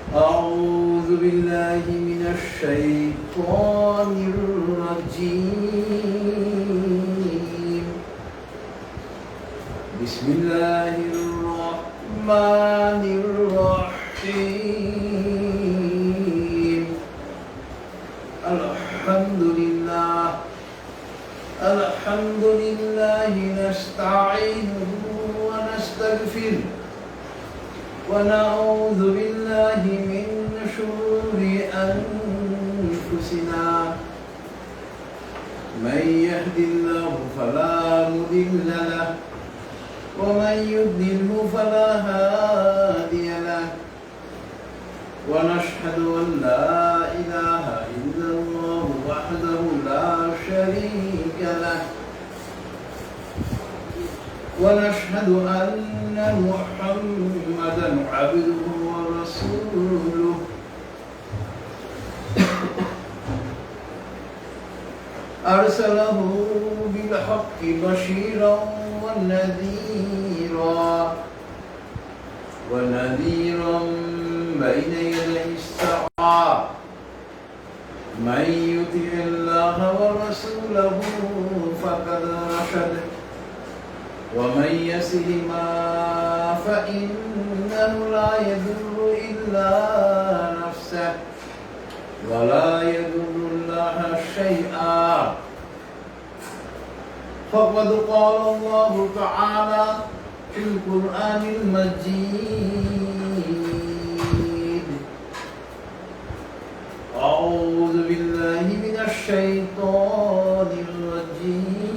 أعوذ بالله من الشيطان الرجيم. بسم الله الرحمن الرحيم. الحمد لله نستعينه ونستغفره ونعوذ بالله من شرور أنفسنا. من يهد الله فلا مضل له ومن يضلل فلا هادي له. ونشهد أن لا إله إلا الله وحده لا شريك له. ونشهد أن محمدا عبده ورسوله. أرسله بالحق بشيرا ونذيرا بين يدي الساعة. من يطع الله ورسوله فقد رشد ومن يسهما فإنه لا يضر إلا نفسه ولا يضر الله شيئا. فقد قال الله تعالى في القرآن المجيد: أعوذ بالله من الشيطان الرجيم.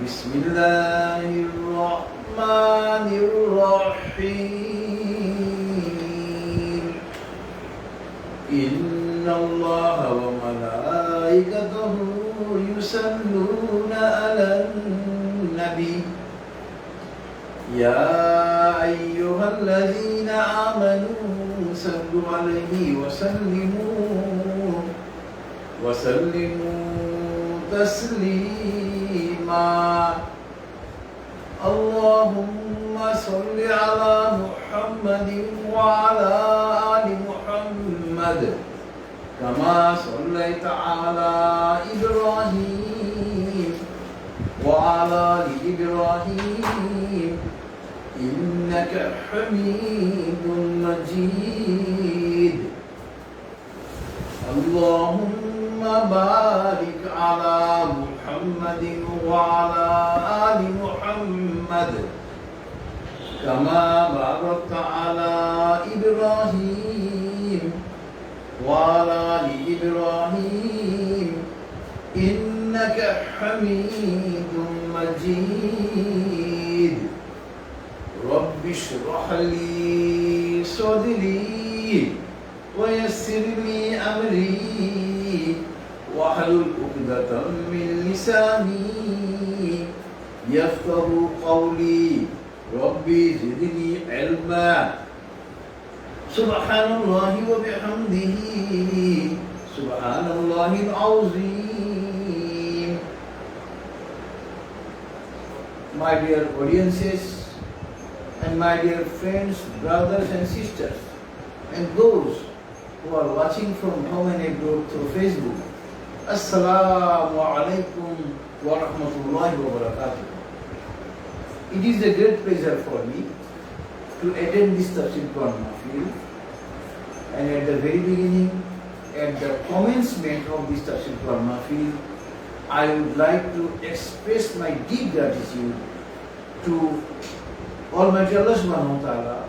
بسم الله الرحمن الرحيم. إن الله وملائكته يصلون على النبي يا أيها الذين آمنوا صلوا عليه وسلموا تسليما. اللهم صل على محمد وعلى آل محمد كما صليت على إبراهيم وعلى آل إبراهيم إنك حميد مجيد. اللهم بارك على محمد وعلى آل محمد كما باركت على إبراهيم وعلى آل إبراهيم إنك حميد مجيد. رب اشرح لي صدري ويسر لي أمري واحلل عقدة من لساني يفقه قولي. ربي زدني علما. سبحان الله وبحمده سبحان الله العظيم. My dear audiences and my dear friends, brothers and sisters, and those who are watching from home and abroad through Facebook, Assalamu alaikum wa rahmatullahi wa barakatuh. It is a great pleasure for me to attend this Tafsir Quran Mahfil, and at the very beginning, at the commencement of this Tafsir Quran Mahfil, I would like to express my deep gratitude to Almighty Allah Subhanahu wa Ta'ala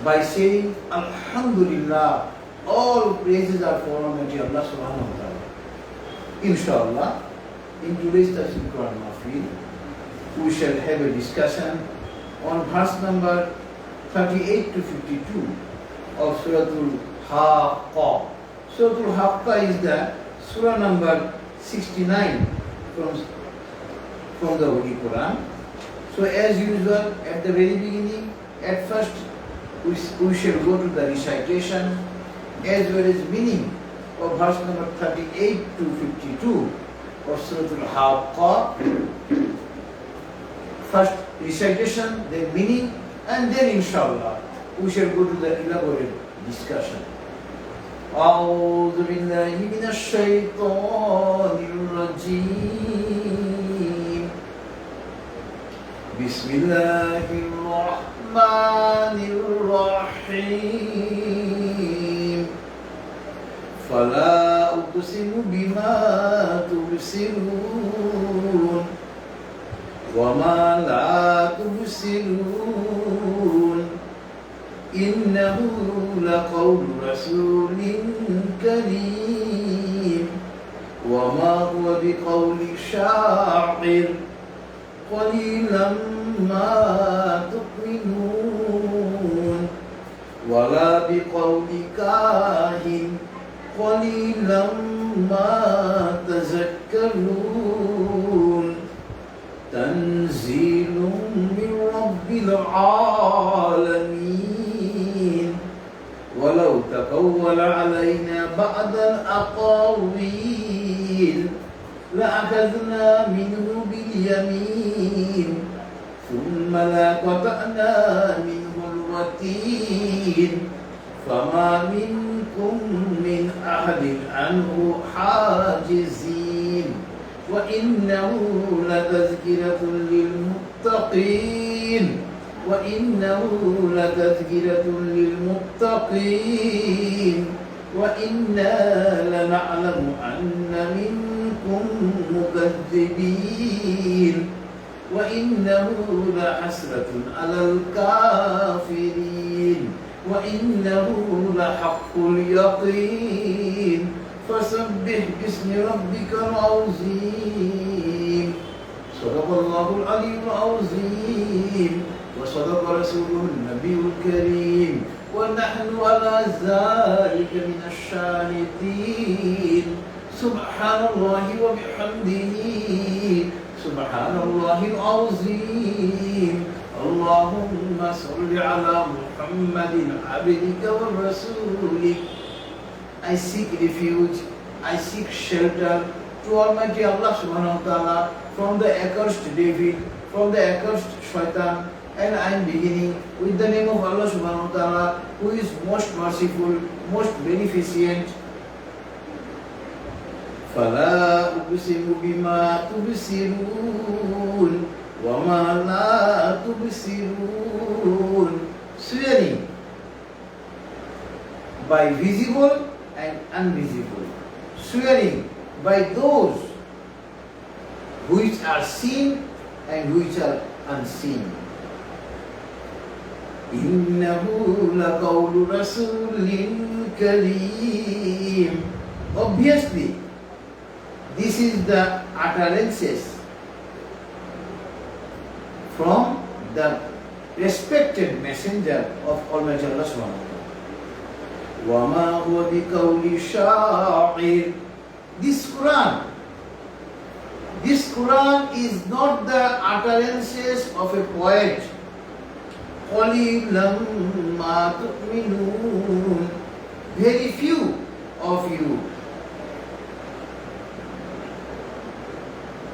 by saying Alhamdulillah, all praises are for Almighty Allah Subhanahu wa Ta'ala. Inshallah, in today's Tafsir Quran Mahfil, we shall have a discussion on verse number 38 to 52 of Surah Al-Haqqa. Surah Al-Haqqa is the surah number 69 from the Holy Quran. So as usual, at the very beginning, at first we shall go to the recitation as well as meaning of verse number 38 to 52 of Surah Al-Haqqa. First recitation, then meaning, And then inshallah, we shall go to the elaborate discussion. أعوذ بالله من الشيطان الرجيم بسم الله الرحمن الرحيم فلا أقسم بما تبصرون وما لا تبصرون إنه لقول رسول كريم وما هو بقول شاعر قليلا ما تؤمنون ولا بقول كاهن قليلا ما تذكرون تنزيل من رب العالمين ولو تقول علينا بعض الأقاويل لأخذنا منه باليمين ثم لقطعنا منه الوتين فما منكم من أحد عنه حاجزين وإنه لتذكرة للمتقين وإنا لنعلم أن منكم مكذبين وإنه لحسرة على الكافرين وإنه لحق اليقين فسبح باسم ربك العظيم صدق الله العلي العظيم وصدق رسوله النبي الكريم ونحن على ذلك من الشاهدين سبحان الله وبحمده سبحان الله العظيم اللهم صل على محمد عبدك ورسولك. I seek refuge, I seek shelter to Almighty Allah subhanahu wa ta'ala from the accursed devil, from the accursed shaitan, and I am beginning with the name of Allah subhanahu wa ta'ala who is most merciful, most beneficent. فَلَا أُقْسِمُ بِمَا تُبْصِرُونَ وَمَا لَا تُبْصِرُونَ Swearing by visible and invisible, swearing by those which are seen and which are unseen. إِنَّهُ لَقَوْلُ رَسُولٍ كَرِيمٍ. Obviously, this is the utterances from the respected messenger of Almighty Allah subhanahu wa ta'ala. وَمَا هُوَ بِقَوْلِ شَاعِرٍ. This Quran is not the utterances of a poet. قَلِيلًا مَا تُؤْمِنُونَ. Very few of you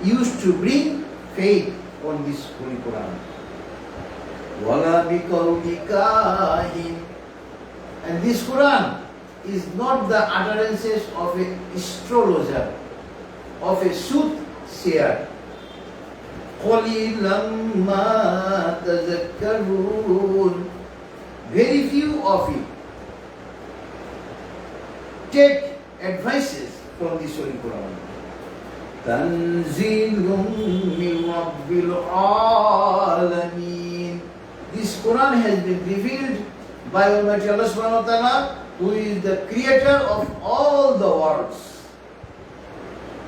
used to bring faith on this Holy Quran. وَلَا بِقَوْلِ كَاهِنٍ. And this Quran is not the utterances of an astrologer, of a soothsayer. قَلِيلًا مَا تَذَكَّرُونَ. Very few of you take advices from this Holy Quran. تَنزِيلٌ مِّن رَبِّ الْعَالَمِينَ. This Quran has been revealed by Almighty Allah subhanahu wa ta'ala, who is the creator of all the worlds.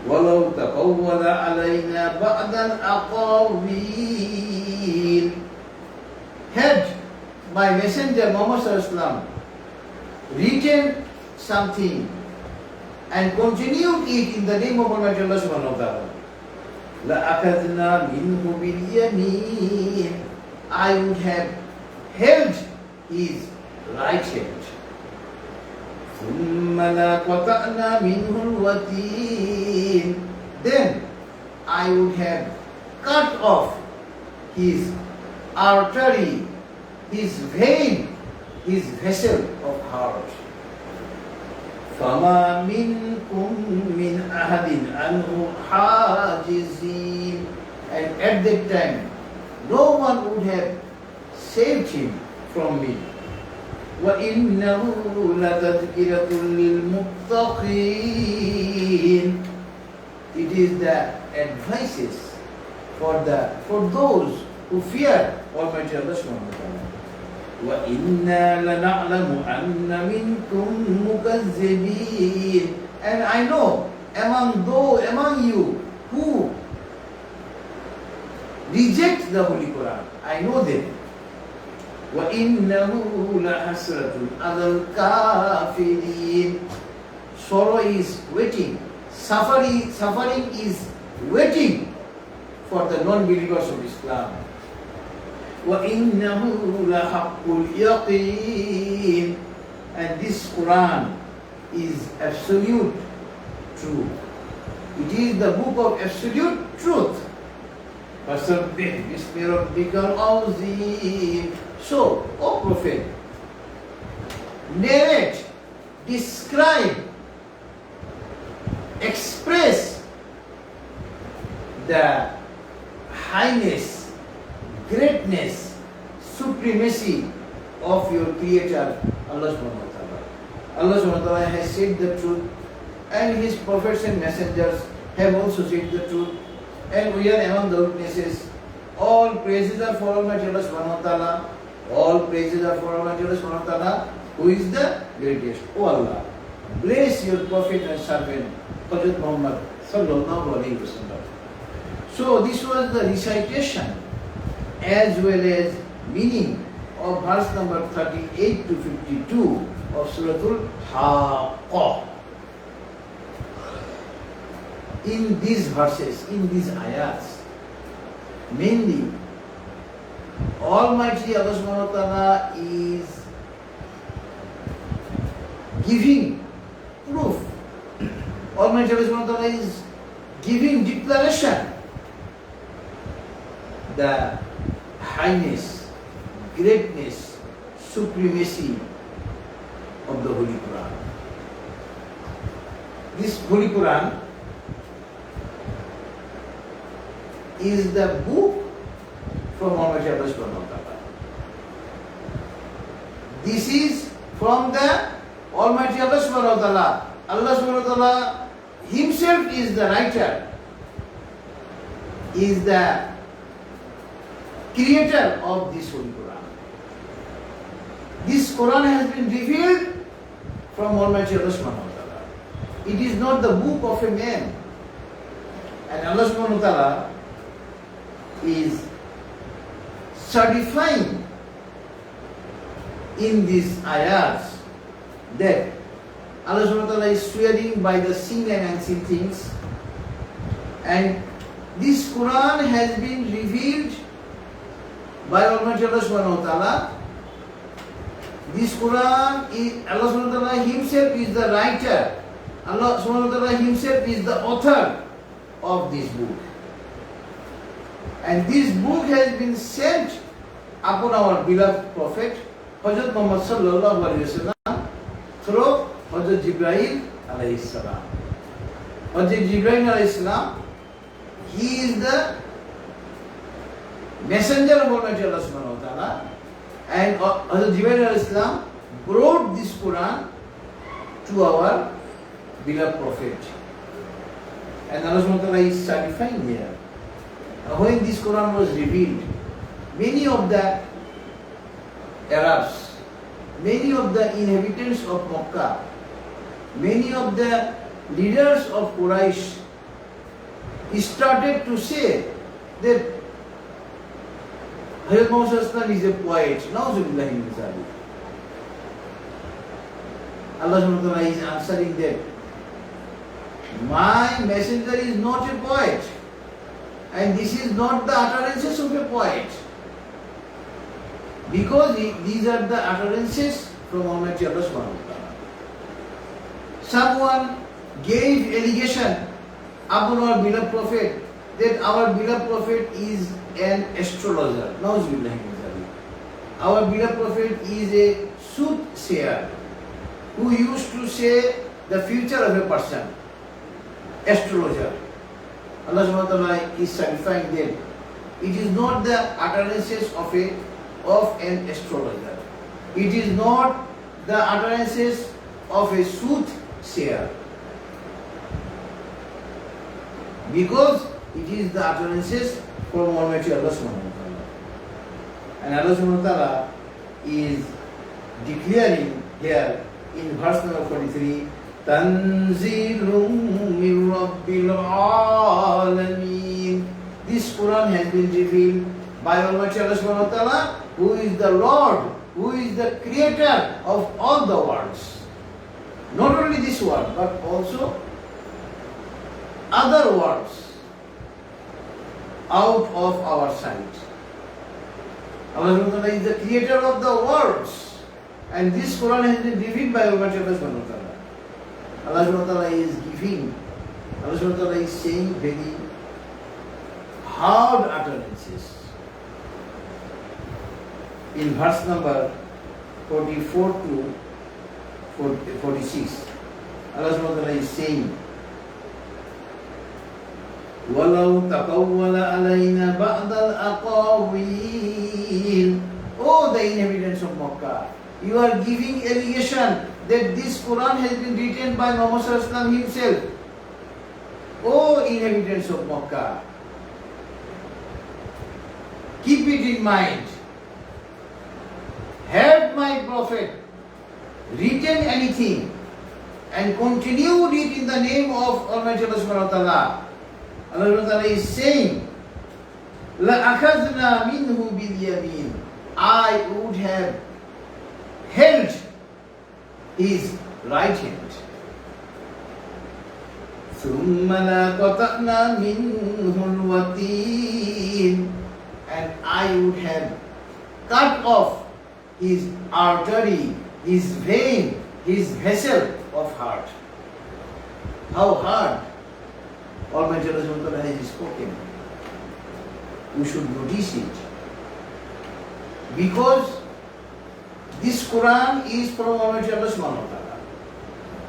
وَلَوْ تَقَوَّلَ عَلَيْنَا بَعْضَ الْأَقَاوِيلِ. Had my messenger Muhammad sallallahu alaihi wasallam written something and continued it in the name of Almighty Allah subhanahu wa ta'ala, لَأَخَذْنَا مِنْهُ بِالْيَمِينِ. I would have held his right hand. ثُمَّ لَقَطَعْنَا مِنْهُ الْوَتِينَ. Then I would have cut off his artery his vein, his vessel of heart. فَمَا مِنْكُمْ مِنْ أَحَدٍ عَنْهُ حَاجِزِينَ. And at that time, no one would have saved him from me. وَإِنَّهُ لَتَذْكِرَةٌ لِلْمُتَّقِينَ. It is the advices for those who fear Almighty Allah subhanahu wa ta'ala. وَإِنَّا لَنَعْلَمُ أَنَّ مِنْكُمْ مُكَذِّبِينَ. And I know among you who reject the Holy Quran, I know them. وَإِنَّهُ لَحَسْرَةٌ عَلَى الْكَافِرِينَ. Sorrow is waiting, suffering is waiting for the non-believers of Islam. وَإِنَّهُ لَحَقُّ الْيَقِينَ. And this Quran is absolute truth. It is the book of absolute truth. فَسَبِّحْ بِاسْمِ رَبِّكَ الْعَظِيمِ. So, O Prophet, narrate, describe, express the highness, greatness, supremacy of your Creator, Allah subhanahu wa ta'ala. Allah subhanahu wa ta'ala has said the truth, and His prophets and messengers have also said the truth, and we are among the witnesses. All praises are for Almighty Allah subhanahu wa ta'ala. All praises are for Almighty Allah subhanahu wa ta'ala, who is the greatest. O Allah, bless your Prophet and servant, Prophet Muhammad sallallahu alayhi wa sallam. So this was the recitation as well as meaning of verse number 38 to 52 of Suratul Haqqah. In these verses, in these ayats, mainly Almighty Allah subhanahu wa ta'ala is giving proof. Almighty Allah subhanahu wa ta'ala is giving declaration the highness, greatness, supremacy of the Holy Quran. This Holy Quran is the book from Almighty Allah subhanahu wa ta'ala. This is from the Almighty Allah subhanahu wa ta'ala. Allah subhanahu wa ta'ala Himself is the writer, is the creator of this Holy Quran. This Quran has been revealed from Almighty Allah subhanahu wa ta'ala. It is not the book of a man. And Allah subhanahu wa ta'ala is certifying in these ayats that Allah subhanahu wa ta'ala is swearing by the seen and unseen things, and this Quran has been revealed by Almighty Allah subhanahu wa ta'ala. This Quran is, Allah subhanahu wa ta'ala Himself is the writer. Allah subhanahu wa ta'ala Himself is the author of this book. And this book has been sent upon our beloved Prophet, Hazrat Muhammad sallallahu alayhi wa sallam, through Hazrat Jibreel alayhi salam. Hazrat Jibreel alayhi salam, he is the messenger of Almighty Allah subhanahu wa ta'ala, and Hazrat Jibreel alayhi salam brought this Quran to our beloved Prophet. And Allah subhanahu wa ta'ala is certifying here. When this Quran was revealed, many of the Arabs, many of the inhabitants of Makkah, many of the leaders of Quraysh started to say that Hazrat Muhammad is a poet. Na'uzubillah min zalik. Allah subhanahu wa ta'ala is answering that my messenger is not a poet, and this is not the utterances of a poet, because these are the utterances from Almighty Allah subhanahu wa ta'ala. Someone gave allegation upon our beloved Prophet that our beloved Prophet is an astrologer. Na'uzubillah min zalik. our beloved Prophet is a soothsayer who used to say the future of a person, astrologer. Allah subhanahu wa ta'ala is certifying that it is not the utterances of an astrologer. It is not the utterances of a soothsayer. Because it is the utterances from Almighty Allah subhanahu wa ta'ala. And Allah subhanahu wa ta'ala is declaring here in verse number 43, Tanzilum min Rabbil Alameen. This Quran has been revealed by Almighty Allah subhanahu wa ta'ala, who is the Lord, who is the creator of all the worlds. Not only this world, but also other worlds out of our sight. Allah subhanahu wa ta'ala is the creator of the worlds, and this Quran has been revealed by Almighty Allah subhanahu wa ta'ala. Allah subhanahu wa ta'ala is giving, Allah subhanahu wa ta'ala is saying very hard utterances. In verse number 44 to 46, Allah subhanahu wa ta'ala is saying, وَلَوْ تَقَوَّلَ عَلَيْنَا بَعْضَ الْأَقَاوِيلِ. Oh, the inhabitants of Makkah, you are giving allegation that this Quran has been written by Muhammad sallallahu alaihi wasallam himself. Oh, inhabitants of Makkah, keep it in mind. Had my Prophet written anything and continued it in the name of Almighty Allah subhanahu wa ta'ala, Allah subhanahu wa ta'ala is saying, لَأَخَذْنَا مِنْهُ بِالْيَمِينِ. I would have held his right hand. ثُمَّ لَقَطَعْنَا مِنْهُ الْوَتِينَ. And I would have cut off his artery, his vein, his vessel of heart. How hard Almighty Allah subhanahu wa ta'ala has spoken. We should notice it. Because this Quran is from Almighty Allah subhanahu wa ta'ala.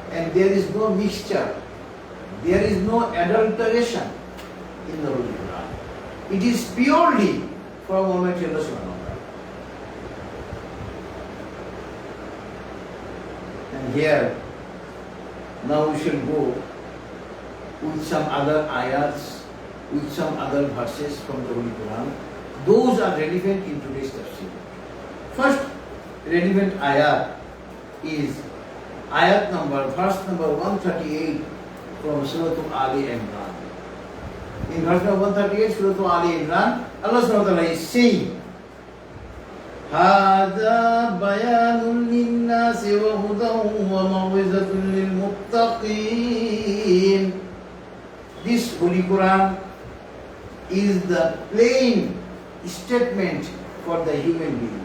And there is no mixture. There is no adulteration in the Holy Quran. It is purely from Almighty Allah subhanahu wa ta'ala. And here, now we shall go with some other ayats, with some other verses from the Holy Quran. Those are relevant in today's tafsir. First relevant ayat is ayat number, verse number 138 from Surah Ali Imran. In verse number 138, Surah Ali Imran, Allah subhanahu wa ta'ala is saying, هَذَا بَيَانٌ لِلنَّاسِ وَهُدًى وَمَوْعِظَةٌ لِلْمُتَّقِينَ. This Holy Quran is the plain statement for the human being.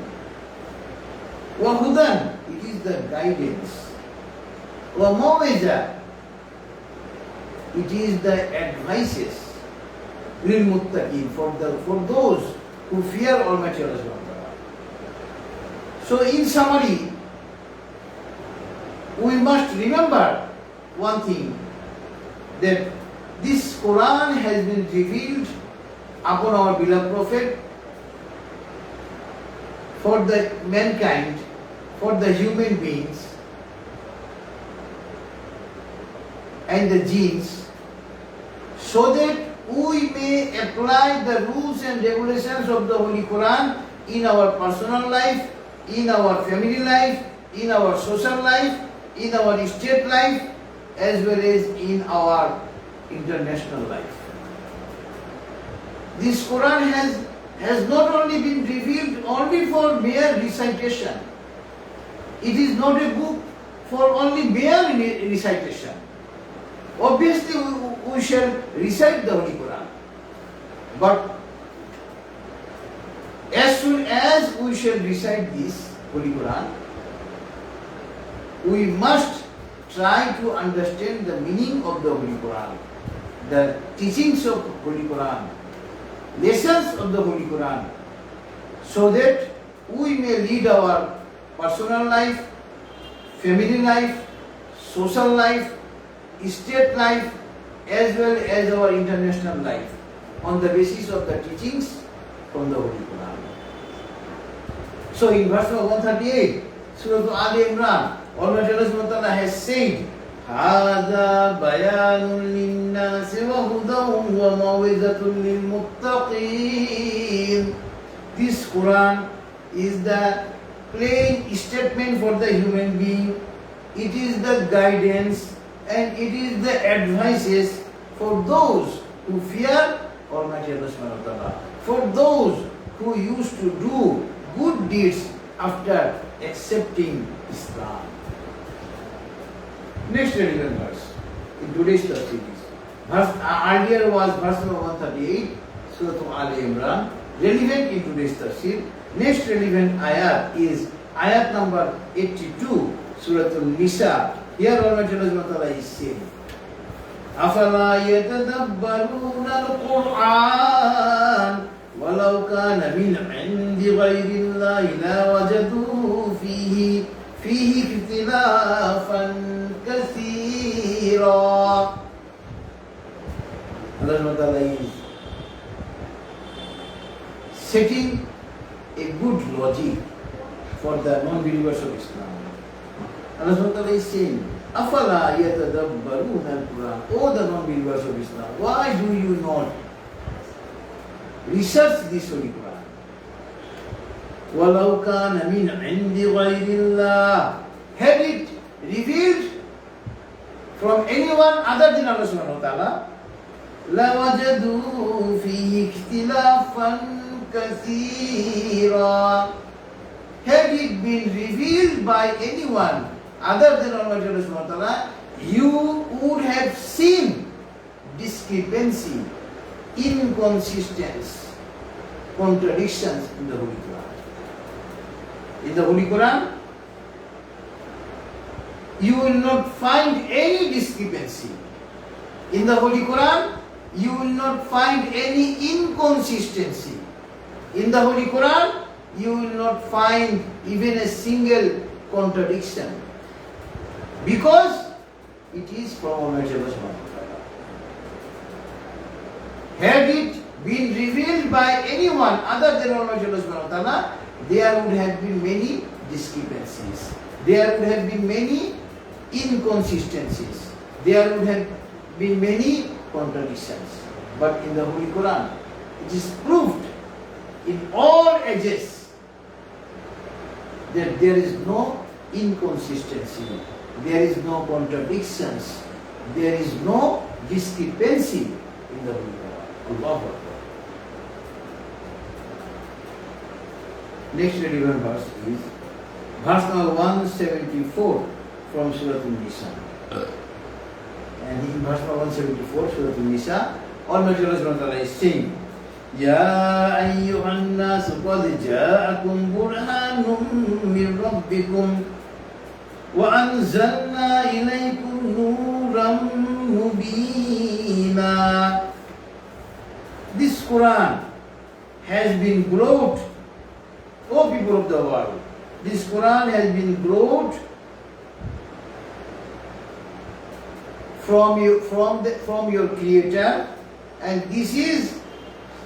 وَهُدًى, it is the guidance. وَمَوْعِظَةٌ, it is the advices. لِلْمُتَّقِينَ, for those who fear Almighty Allah subhanahu wa ta'ala. So in summary, we must remember one thing, that this Quran has been revealed upon our beloved Prophet for the mankind, for the human beings and the jinns, so that we may apply the rules and regulations of the Holy Quran in our personal life, in our family life, in our social life, in our state life, as well as in our international life. This Quran has not only been revealed only for mere recitation. It is not a book for only mere recitation. Obviously, we shall recite the Holy Quran. But as soon as we shall recite this Holy Quran, we must try to understand the meaning of the Holy Quran, the teachings of Holy Quran, lessons of the Holy Quran, so that we may lead our personal life, family life, social life, state life, as well as our international life on the basis of the teachings from the Holy Quran. So in verse 138, Surah Ali Imran, Almighty Allah Subhanahu wa Ta'ala has said, هذا بيان للناس وهدى وموعظة للمتقين. This Quran is the plain statement for the human being. It is the guidance and it is the advices for those who fear Almighty Allah Subhanahu wa Ta'ala, for those who used to do good deeds after accepting Islam. Next relevant verse in today's series. Earlier was verse number 138, Surah Al Imran, relevant in today's tafsir. Next relevant ayat is ayat number 82, Surah An-Nisa. Here Almighty Allah is saying, أَفَلَا يَتَدَبَّرُونَ الْقُرْآنَ وَلَوْ كَانَ مِنْ عِنْدِ غَيْرِ اللَّهِ لَوَجَدُوا فِيهِ اخْتِلَافًا كَثِيرًا. Allah is setting a good logic for the non-believers of Islam. Allah is saying, أَفَلَا يَتَدَبَّرُونَ الْقُرْآنَ. O the non-believers of Islam, why do you not research this Holy Quran? وَلَوْ كَانَ مِنْ عِنْدِ غَيْرِ اللَّهِ. Had it revealed from anyone other than Allah Subhanahu wa Ta'ala, لَوَجَدُوا فِيهِ اخْتِلَافًا كَثِيرًا. Had it been revealed by anyone other than Allah Subhanahu wa Ta'ala, you would have seen discrepancy, inconsistency, contradictions in the Holy Quran. In the Holy Quran, you will not find any discrepancy. In the Holy Quran, you will not find any inconsistency. In the Holy Quran, you will not find even a single contradiction. Because it is from Almighty Allah Subhanahu wa Ta'ala. Had it been revealed by anyone other than Almighty Allah Subhanahu wa Ta'ala, there would have been many discrepancies. There would have been many inconsistencies. There would have been many contradictions. But in the Holy Quran, it is proved in all ages that there is no inconsistency, there is no contradictions, there is no discrepancy in the Holy Quran. Allahu Akbar. Next relevant verse is verse number 174 from Surah An-Nisa. And in verse number 174, Surah An-Nisa, Almighty Allah is saying, يا أيها الناس قد جاءكم برهان من ربكم وأنزلنا إليكم نورا مبينا. This Quran has been brought, O people of the world, this Quran has been brought from your Creator, and this is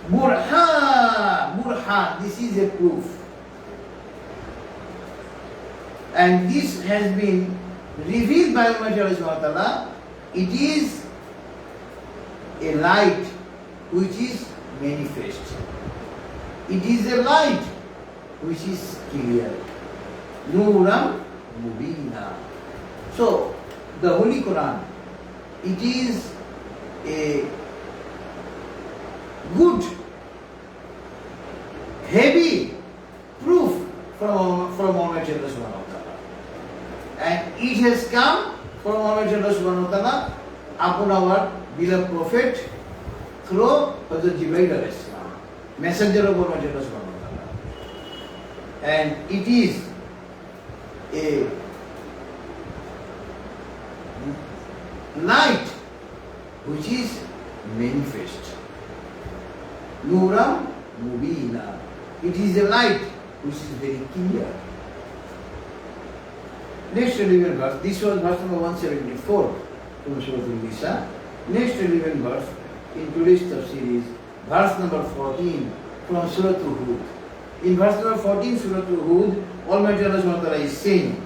Burhan, this is a proof. And this has been revealed by Almighty Allah Subhanahu wa Ta'ala. It is a light which is manifest. It is a light which is clear. Nuram Mubina. So, the Holy Quran, it is a good, heavy proof from Almighty Allah Subhanahu wa Ta'ala. And it has come from Almighty Allah Subhanahu wa Ta'ala upon our beloved Prophet through Hazrat Jibreel alayhi salam, messenger of Almighty Allah Subhanahu wa Ta'ala. And it is a light which is manifest. Nuram Mubina. It is a light which is very clear. Next relevant verse, this was verse number 174 from Surah Al-Nisa. Next relevant verse in today's tafsir is verse number 14 from Surah Hud. In verse number 14, Surah Hud, Almighty Allah Subhanahu wa Ta'ala is saying,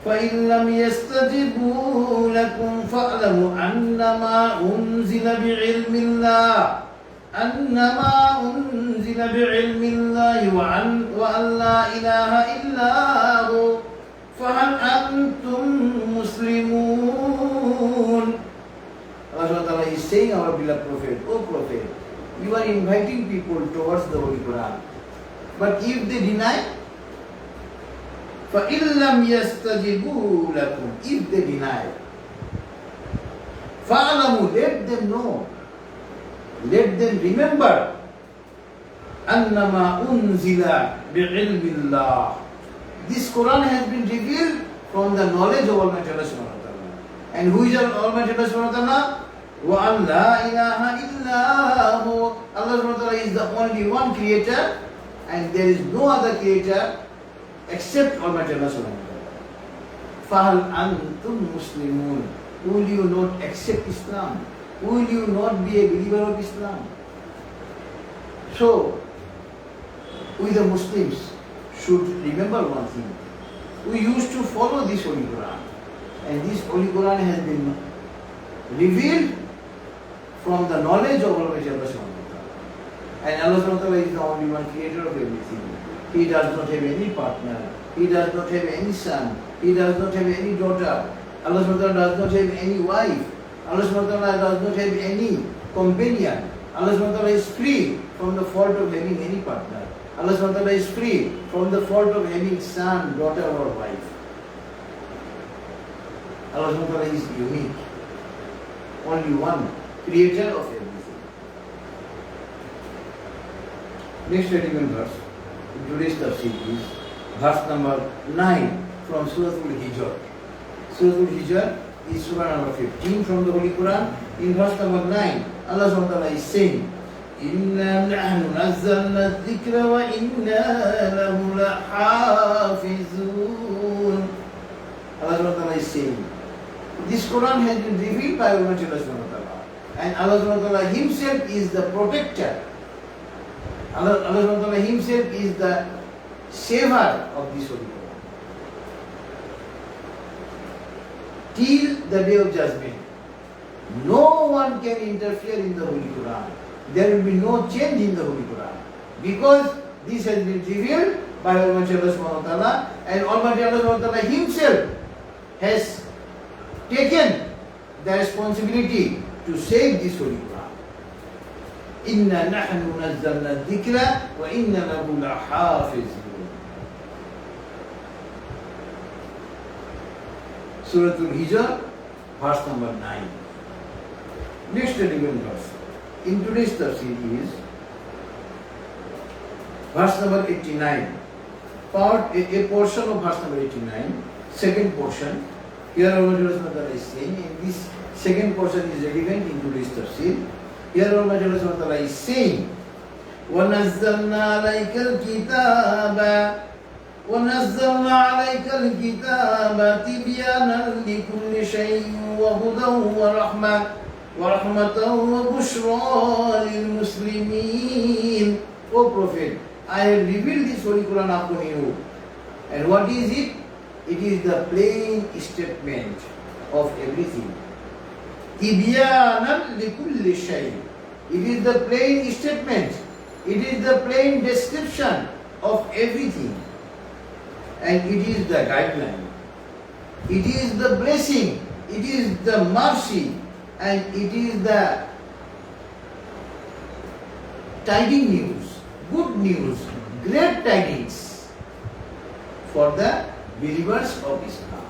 فَإِن لَمْ يَسْتَجِبُوا لَكُمْ فَاعْلَمُوا أَنَّمَا أُنزِلَ بِعِلْمِ اللَّهِ أَنَّمَا أُنزِلَ بِعِلْمِ اللَّهِ وَأَنْ لَا إِلَهَ إِلَّا هُوَ فَهَلْ أَنْتُمْ مُسْلِمُونَ. Allah Subhanahu wa Ta'ala is saying, our beloved Prophet, O Prophet, you are inviting people towards the Holy Quran. But if they deny, فَإِن لَمْ يَسْتَجِبُوا لَكُمْ, if they deny, فَاعْلَمُوا, let them know, let them remember, أَنَّمَا أُنزِلَ بِعِلْمِ اللَّهِ, this Quran has been revealed from the knowledge of Almighty Allah Subhanahu wa Ta'ala. And who is Almighty Allah Subhanahu wa Ta'ala? وَأَنْ لَا إِلَهَ إِلَّا هُوَ, Allah Subhanahu wa Ta'ala is the only one creator, and there is no other creator except Almighty Allah Subhanahu wa Ta'ala. فَهَلْ أَنْتُمْ مُسْلِمُونَ, will you not accept Islam? Will you not be a believer of Islam? So, we the Muslims should remember one thing. We used to follow this Holy Quran, and this Holy Quran has been revealed from the knowledge of Almighty Allah Subhanahu wa Ta'ala. And Allah Subhanahu wa Ta'ala is the only one creator of everything. He does not have any partner. He does not have any son. He does not have any daughter. Allah Subhanahu wa Ta'ala does not have any wife. Allah Subhanahu wa Ta'ala does not have any companion. Allah Subhanahu wa Ta'ala is free from the fault of having any partner. Allah Subhanahu wa Ta'ala is free from the fault of having son, daughter or wife. Allah Subhanahu wa Ta'ala is unique. Only one, creator of everything. Next relevant verse in today's tafsir is verse number 9 from Surah Al-Hijr. Surah Al-Hijr is surah number 15 from the Holy Quran. In verse number 9, Allah Subhanahu wa Ta'ala is saying, إِنَّا نَحْنُ نَزَّلْنَا الذِّكْرَ وَإِنَّا لَهُ لَحَافِظُونَ. Allah Subhanahu wa Ta'ala is saying, this Quran has been revealed by Almighty Allah Subhanahu wa Ta'ala, and Allah Subhanahu wa Ta'ala Himself is the protector. Allah Subhanahu wa Ta'ala Himself is the saver of this Holy Quran till the day of judgment. No one can interfere in the Holy Quran. There will be no change in the Holy Quran, because this has been revealed by Almighty Allah Subhanahu wa Ta'ala, and Almighty Allah Subhanahu wa Ta'ala Himself has taken the responsibility to save this Holy Quran. إِنَّا نَحْنُ نَزَّلْنَا الذِّكْرَ وَإِنَّا لَهُ لَحَافِظُونَ. Surah Al-Hijr, verse number 9. Next relevant verse in today's tafsir is verse number 89. A portion of verse number 89, second portion. Here Almighty Allah is saying, and this second portion is relevant in today's tafsir. Here Almighty Allah is saying, وَنَزَّلْنَا عَلَيْكَ الْكِتَابَ تِبْيَانًا لِكُلِّ شَيْءٍ وَهُدًى وَرَحْمَةً وَبُشْرَى لِلْمُسْلِمِينَ. O Prophet, I have revealed this Holy Quran upon you. And what is it? It is the plain statement of everything. تِبْيَانًا لِكُلِّ شَيْءٍ. It is the plain statement. It is the plain description of everything. And it is the guideline. It is the blessing. It is the mercy. And it is the tiding news, good news, great tidings for the believers of Islam.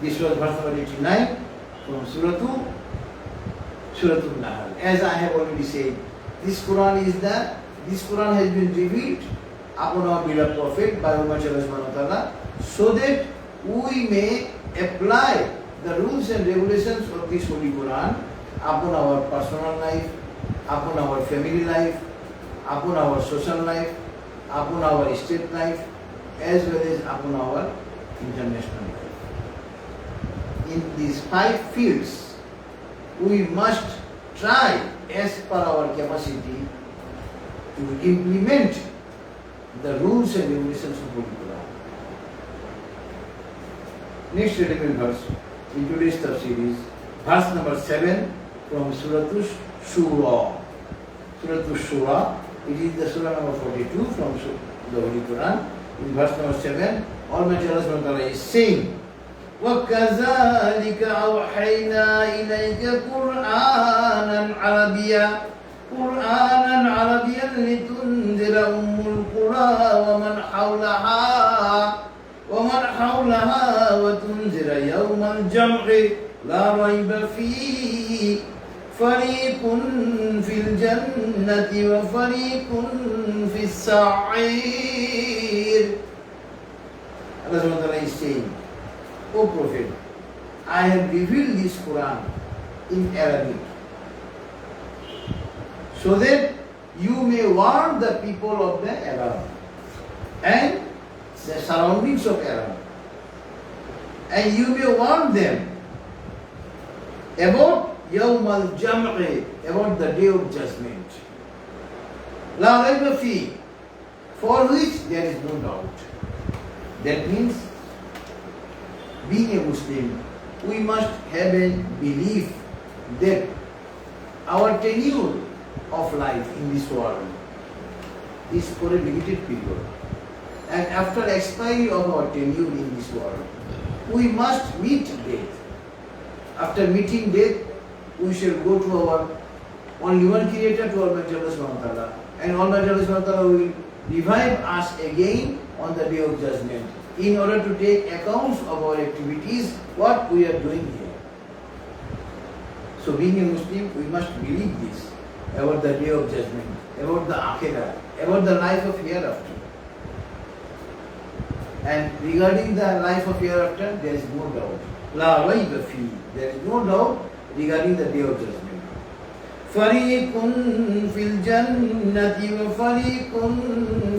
This was verse number 89 from Surah Al-Nahl. As I have already said, this Quran has been revealed upon our beloved Prophet by Almighty Allah Subhanahu wa Ta'ala, so that we may apply the rules and regulations of this Holy Quran upon our personal life, upon our family life, upon our social life, upon our state life as well as upon our international life. In these 5 fields, we must try as per our capacity to implement the rules and regulations of Holy Quran. Next relevant verse in today's tafsir is verse number 7 from Surah Shura. Surah Shura, it is the surah number 42 from the Holy Quran. In verse number 7, Almighty Allah subhanahu wa ta'ala is saying, وَكَذَلِكَ أَوْحَيْنَا إِلَيْكَ قُرْآنًا عَرَبِيًّا لِتُنذِرَ أُمَّ الْقُرَى وَمَنْ حَوْلَهَا وَتُنذِرَ يَوْمَ الْجَمْعِ لَا رَيْبَ فِيهِ فَرِيقٌ فِي الْجَنَّةِ وَفَرِيقٌ فِي السَّعِيرِ. Allah subhanahu wa ta'ala is saying, O Prophet, I have revealed this Quran in Arabic so that you may warn the people of the Arab and the surroundings of Arab, and you may warn them about Yawm al-Jam'i, about the day of judgment. La rayba fi, for which there is no doubt. That means, being a Muslim, we must have a belief that our tenure of life in this world is for a limited period. And after expiry of our tenure in this world, we must meet death. After meeting death, we shall go to our only one Creator, to Almighty Allah subhanahu wa ta'ala. And Almighty Allah subhanahu wa ta'ala will revive us again on the day of judgment, in order to take accounts of our activities, what we are doing here. So being a Muslim, we must believe this about the day of judgment, about the akhirah, about the life of hereafter. And regarding the life of hereafter, there is no doubt. La rayba fi, there is no doubt regarding the day of judgment. فَرِيقٌ فِي الْجَنَّةِ وَفَرِيقٌ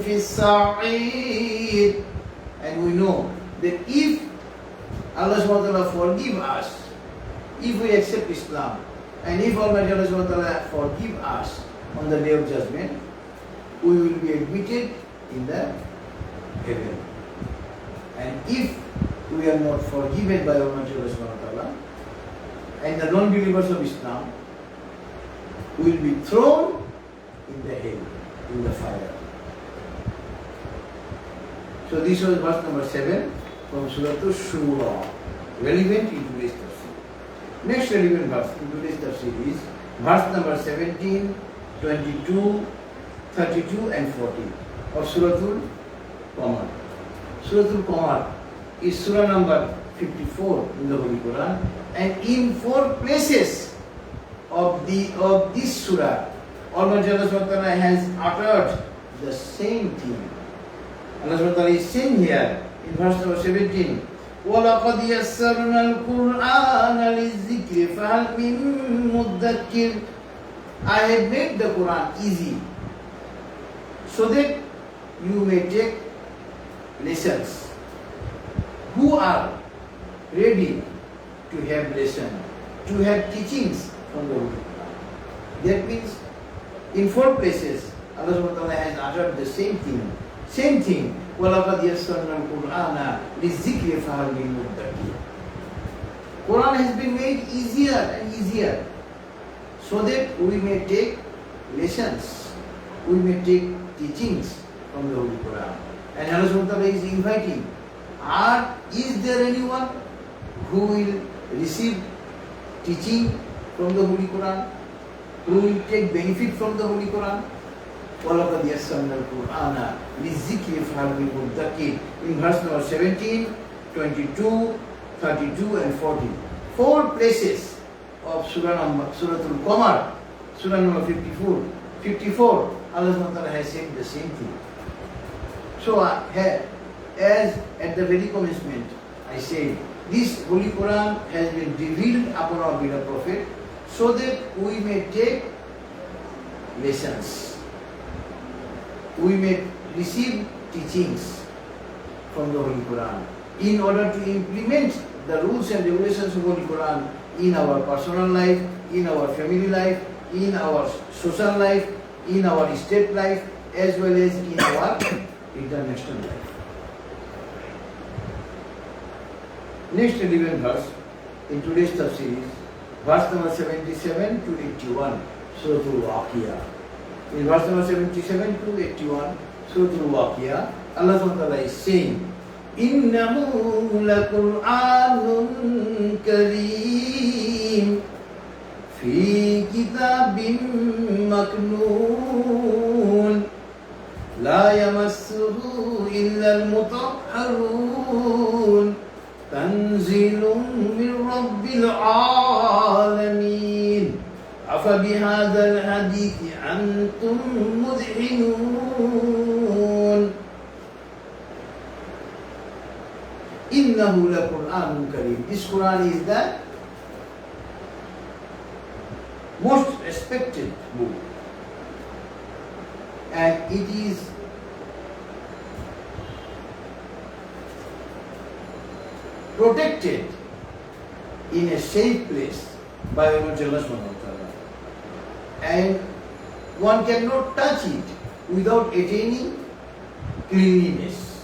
فِي السَّعِيرِ. And we know that if Allah subhanahu wa ta'ala forgive us, if we accept Islam, and if Almighty Allah subhanahu wa ta'ala forgive us on the day of judgment, we will be admitted in the heaven. And if we are not forgiven by Almighty Allah subhanahu wa ta'ala, and the non-believers of Islam will be thrown in the hell, in the fire. So this was verse number 7 from Surah Shura, relevant in today's tafsir. Next relevant verse in today's tafsir is verse number 17, 22, 32 and 40 of Surah Al-Qamar. Surah Al-Qamar is surah number 54 in the Holy Quran, and in 4 places of this surah, Almighty Allah subhanahu wa ta'ala has uttered the same thing. Allah subhanahu wa ta'ala is saying here in verse number 17, وَلَقَدْ يَسَّرْنَا الْقُرْآنَ لِلذِّكْرِ فَهَلْ مِن مُدَّكِّرٍ. I have made the Quran easy so that you may take lessons. Who are ready to have lesson, to have teachings from the Holy Quran? That means in 4 places Allah subhanahu wa ta'ala has uttered the same thing. Same thing. وَلَقَدْ يَسَّرْنَا الْقُرْآنَ لِلذِّكْرِ فَهَلْ مِن مُدَّكِّرٍ. Quran has been made easier and easier so that we may take lessons, we may take teachings from the Holy Quran. And Allah subhanahu wa ta'ala is inviting, is there anyone who will receive teaching from the Holy Quran, who will take benefit from the Holy Quran? وَلَقَدْ يَسَّرْنَا الْقُرْآنَ لِلذِّكْرِ فَهَلْ مِن مُدَّكِّرٍ. In verse number 17, 22, 32 and 40. 4 places of Surah Al-Qamar, Surah number 54, Allah subhanahu wa ta'ala has said the same thing. So as at the very commencement, I said, this Holy Quran has been revealed upon our beloved Prophet so that we may take lessons. We may receive teachings from the Holy Quran in order to implement the rules and regulations of Holy Quran in our personal life, in our family life, in our social life, in our state life, as well as in our international life. Next 11 verse in today's tafsir is verse number 77 to 81, Surah Al-Waqiyah. In verse number 77 to 81, Surah Al-Waqiyah, Allah subhanahu wa ta'ala is saying, Innahu laqur'anun kareem fi kitabim maknoon la yamassuhu illa al-mutahharun tanzilun min rabbil alamin afabihadha al-hadithi antum mudhinun. Innahu laqur'anun kareem. This Quran is the most respected book, and it is protected in a safe place by Allah subhanahu wa ta'ala, and one cannot touch it without attaining cleanliness.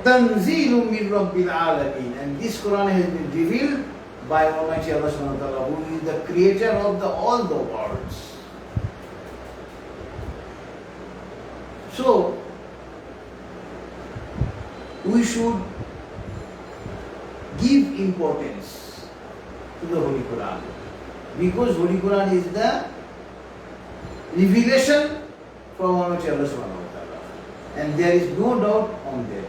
Tanzilun min Rabbil Alamin, and this Quran has been revealed by Almighty Allah subhanahu wa ta'ala, who is the creator of all the worlds. So, we should give importance to the Holy Quran, because Holy Quran is the revelation from Almighty Allah subhanahu wa ta'ala, and there is no doubt on that.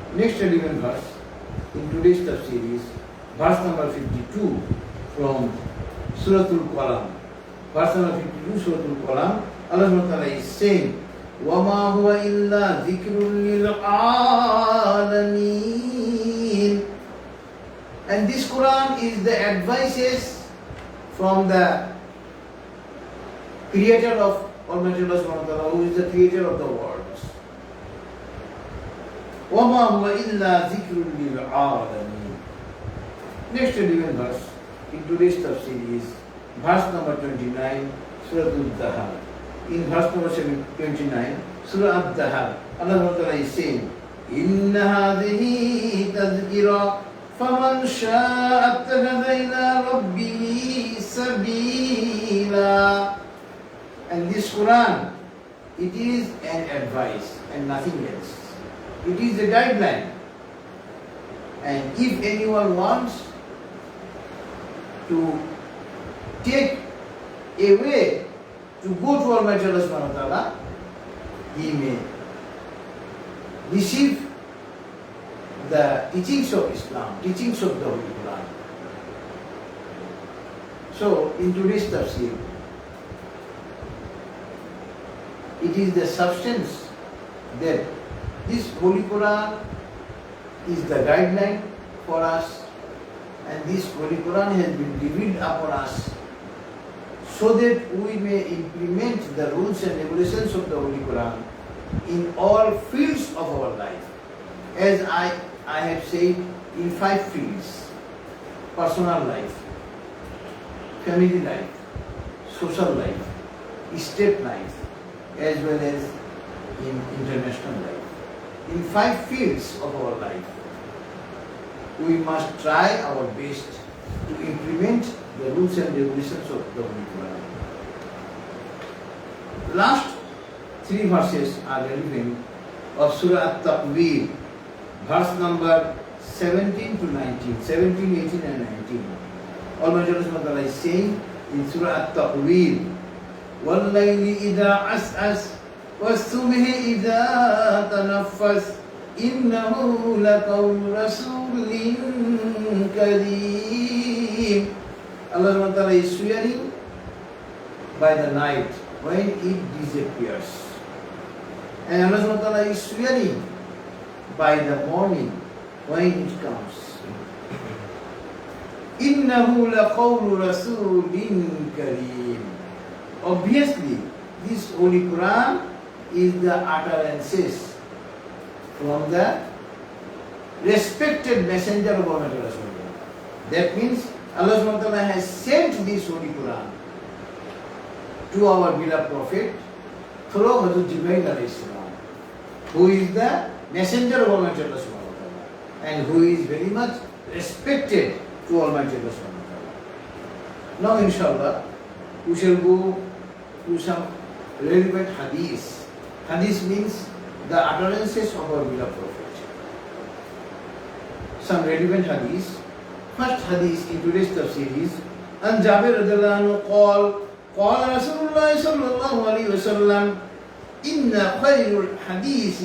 Next 11 verse in today's tafsir is verse number 52 from Surah Al-Qalam. Verse number 52, Surah Al-Qalam, Allah subhanahu wa ta'ala is saying, وَمَا هُوَ إِلَّا ذِكْرٌ لِلْعَالَمِينَ. And this Quran is the advices from the creator of Almighty Allah subhanahu wa ta'ala, who is the creator of the worlds. وَمَا هُوَ إِلَّا ذِكْرٌ لِلْعَالَمِينَ. Next 11 verse in today's tafsir is verse number 29, Surah Al-Dahab. In verse number 29, Surah Al-Dahab, Allah Ta'ala is saying, إِنَّ هَذِهِ تَذْكِرَةٌ فَمَنْ شَاءَ اتَّخَذَ إِلَى رَبِّهِ سَبِيلًا. And this Quran, it is an advice and nothing else. It is a guideline, and if anyone wants to take a way to go to Almighty Allah subhanahu wa ta'ala, he may receive the teachings of Islam, teachings of the Holy Quran. So, in today's tafsir, it is the substance that this Holy Quran is the guideline for us, and this Holy Quran has been revealed upon us so that we may implement the rules and regulations of the Holy Quran in all fields of our life. As I have said, in 5 fields: personal life, family life, social life, state life, as well as in international life. In 5 fields of our life, we must try our best to implement the rules and regulations of the Holy Quran. Last 3 verses are relevant of Surah At-Takwir, verse number 17 to 19, 17, 18 and 19. Almighty Allah is saying in Surah At-Takwir, وَاللَّيْلِ إِذَا عَسْعَسْ وَالصُّبْحِ إِذَا تَنَفَّسَ إِنَّهُ لَقَوْلُ رَسُولٍ كَرِيمٍ. Allah subhanahu wa ta'ala is swearing by the night when it disappears, and Allah subhanahu wa ta'ala is swearing by the morning when it comes. إِنَّهُ لَقَوْلُ رَسُولٍ كَرِيمٍ. Obviously, this Holy Quran is the utterances from the respected messenger of Allah. That means Allah subhanahu wa ta'ala has sent this Holy Quran to our beloved Prophet through Hazrat Jibreel alayhi salam, who is the messenger of Almighty Allah subhanahu wa ta'ala and who is very much respected to Almighty Allah subhanahu wa ta'ala. Now inshallah we shall go to some relevant hadith. Hadith means the utterances of our beloved Prophet. Some relevant hadith. First hadith in today's tafsir is An Jabir radhiyallahu anhu قال رسول الله صلى الله عليه وسلم إن خير الحديث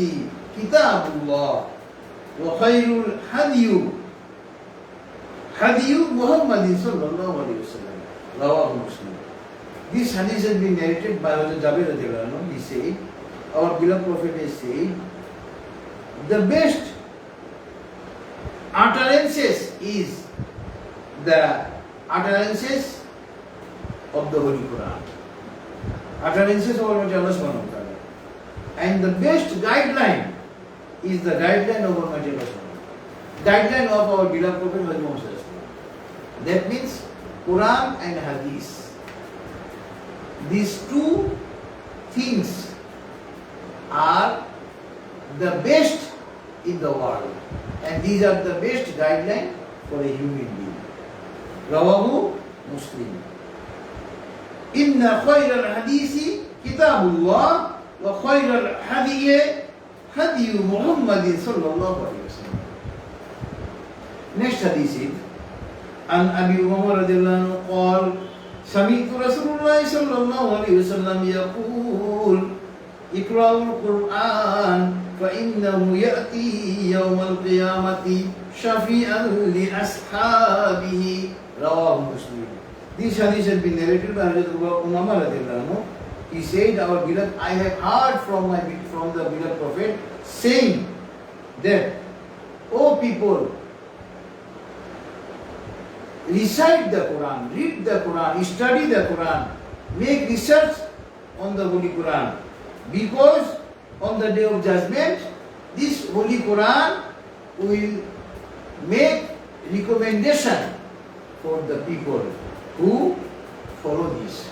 كتاب الله وخير الهدي هدي محمد صلى الله عليه وسلم رواه Muslim. This hadith has been narrated by Jabir radhiyallahu anhu. He said, our beloved Prophet has said, the best utterances is the utterances of the Holy Quran. Utterances of Almighty Allah subhanahu wa ta'ala. And the best guideline is the guideline of Almighty Allah subhanahu wa ta'ala. Guideline of our beloved Prophet Muhammad. That means Quran and Hadith. These two things are the best in the world. And these are the best guideline for a human being. Rawahu Muslim. Inna khayra al-hadisi kitabullah wa khayra al-hadiyi hadiyu Muhammadin sallallahu alayhi wa sallam. Next hadith is An Abi Umar radhiyallahu anhu qala Sami'tu Rasulullah sallallahu alayhi wa sallam yaqul Iqra'ul Qur'an fa innahu ya'ti yawmal qiyamati shafi'an li ashabihi. Rawahu Muslim. This hadith has been narrated by Hazrat Umar radhiyallahu anhu. He said, our beloved, I have heard from the beloved Prophet saying that, O people, recite the Quran, read the Quran, study the Quran, make research on the Holy Quran, because on the day of judgment, this Holy Quran will make recommendation for the people who follow this.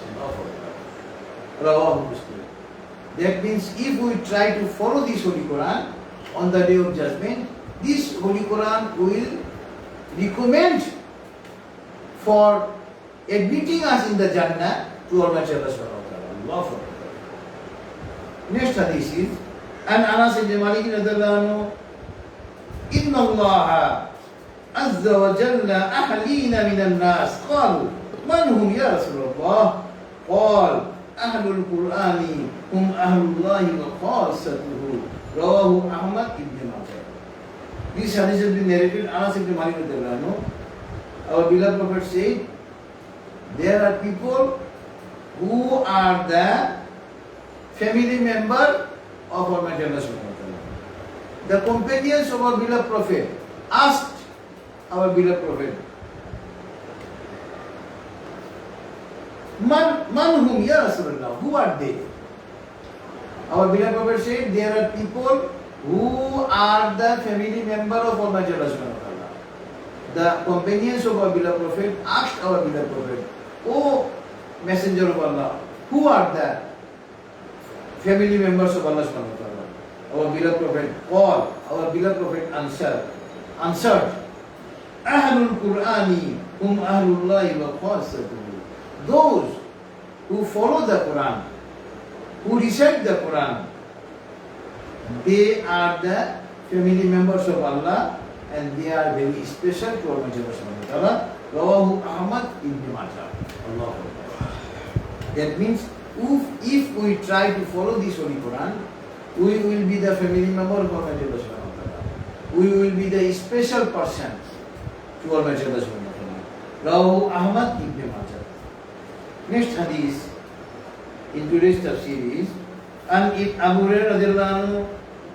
That means if we try to follow this Holy Quran on the day of judgment, this Holy Quran will recommend for admitting us in the Jannah to Almighty Allah subhanahu wa ta'ala. Next hadith is An Anas ibn Malik radhiyallahu anhu Inna Allah azza wa jalla ahlina minan nas qalu man hum ya Rasulullah qal ahlul Qur'ani hum ahlullahi wa khassatuhu. Rawahu Ahmad ibn Majah. This hadith has been narrated Anas ibn Malik radhiyallahu anhu. Our beloved Prophet said, there are people who are the family member of Almighty Allah subhanahu wa ta'ala. The companions of our beloved Prophet asked our beloved Prophet, Man hum ya Rasulullah, who are they? Our beloved Prophet said, there are people who are the family member of Almighty Allah subhanahu wa ta'ala. The companions of our beloved Prophet asked our beloved Prophet, O Messenger of Allah, who are the family members of Allah subhanahu wa ta'ala? Our beloved Prophet called, our beloved Prophet answered, Ahlul Qur'ani hum ahlullahi wa khassatuhu. Those who follow the Quran, who recite the Quran, they are the family members of Allah and they are very special to Almighty Allah subhanahu wa ta'ala. Rawahu Ahmad ibn Majah. Allahu Akbar. That means if we try to follow this Holy Quran, we will be the family member of Almighty Allah subhanahu wa ta'ala. We will be the special person to Almighty Allah subhanahu wa ta'ala. Rawahu Ahmad ibn Majah. Next hadith in today's tafsir is An Abu Hurairah radhiyallahu anhu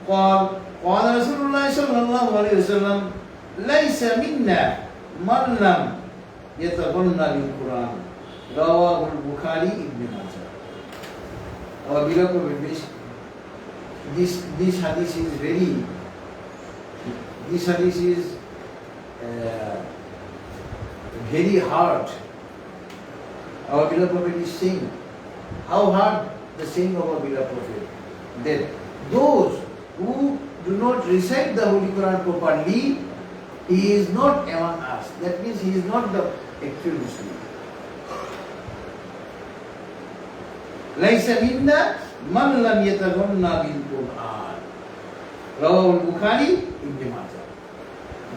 qala قال رسول الله صلى الله عليه وسلم ليس منا من لم يتغنى بالقرآن. رواه البخاري ابن ماجه. Our beloved Prophet, this hadith is very hard. Our beloved Prophet is saying, how hard? The saying of our beloved Prophet, that those who do not recite the Holy Quran properly, he is not among us. That means he is not the actual Muslim. لَيْسَ مِنَّا مَنْ لَمْ يَتَغَنَّى بِالْقُرْآنِ Rawahu al-Bukhari, Ibn Majah.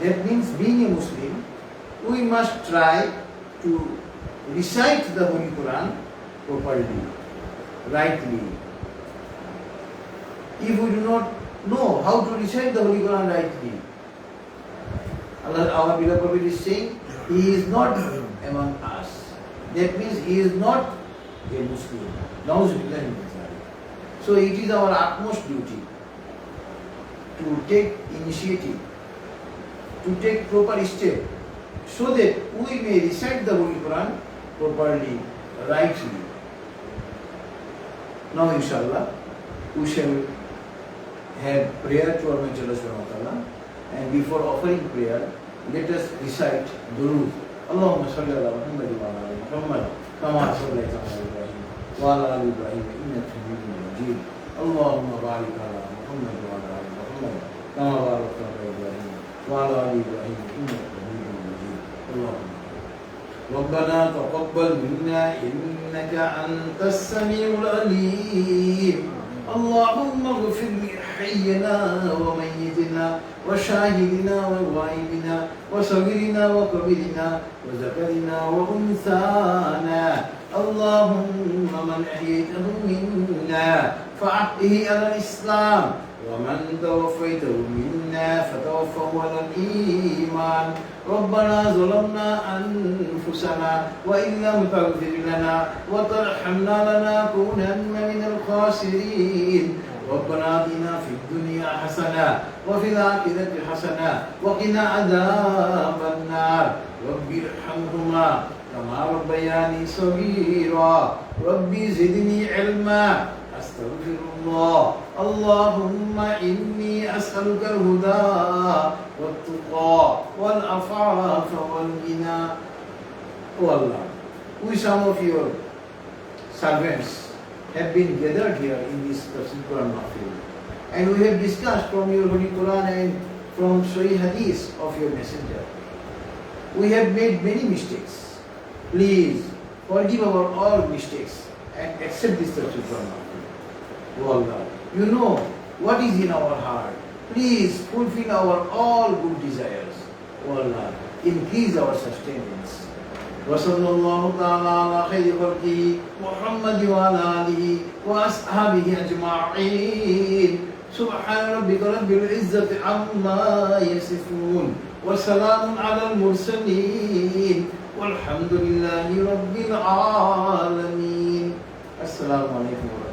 That means being a Muslim, we must try to recite the Holy Quran properly, rightly. If we do not know how to recite the Holy Quran rightly, our beloved Prophet is saying, he is not among us. That means he is not a Muslim. So it is our utmost duty to take initiative, to take proper step, so that we may recite the Holy Quran properly, rightly. Now inshallah, we shall have prayer to Almighty Allah Subhanahu wa Ta'ala, and before offering prayer, let us recite Durood. Allahumma salli ala Muhammad wa ala ali Muhammad, kama sallaita ala Ibrahim wa ala ali Ibrahim innaka Hamidun Majid. Allahumma barik ala Muhammad wa ala ali Muhammad, kama barakta ala Ibrahim wa ala ali Ibrahim innaka Hamidun Majid. Allahumma ربنا تقبل منا إنك أنت السميع العليم اللهم اغفر لحينا وميتنا وشاهدنا وغائبنا وصغيرنا وكبيرنا وذكرنا وأنثانا اللهم من أحييته منا فأحيه على الإسلام ومن توفيته منا فتوفه على الإيمان ربنا ظلمنا أنفسنا وإن لم تغفر لنا وترحمنا لنكونن من الخاسرين ربنا آتنا في الدنيا حسنة وفي الآخرة حسنة وقنا عذاب النار رب ارحمهما كما ربياني صغيرا ربي زدني علما أستغفر الله اللهم إني أسألك الهدى والتقى والعفاف والغنى. Oh Allah, we some of your servants have been gathered here in this Quran Mahfil, and we have discussed from your Holy Quran and from Sahih Hadith of your Messenger. We have made many mistakes. Please forgive our all mistakes and accept this Quran Mahfil. Oh Allah, you know what is in our heart. Please fulfill our all good desires. Oh Allah, increase our sustenance. وصلى الله تعالى على خير خلقه محمد وعلى آله وأصحابه أجمعين سبحان ربك رب العزة عما يصفون وسلام على المرسلين والحمد لله رب العالمين. السلام عليكم ورحمة الله.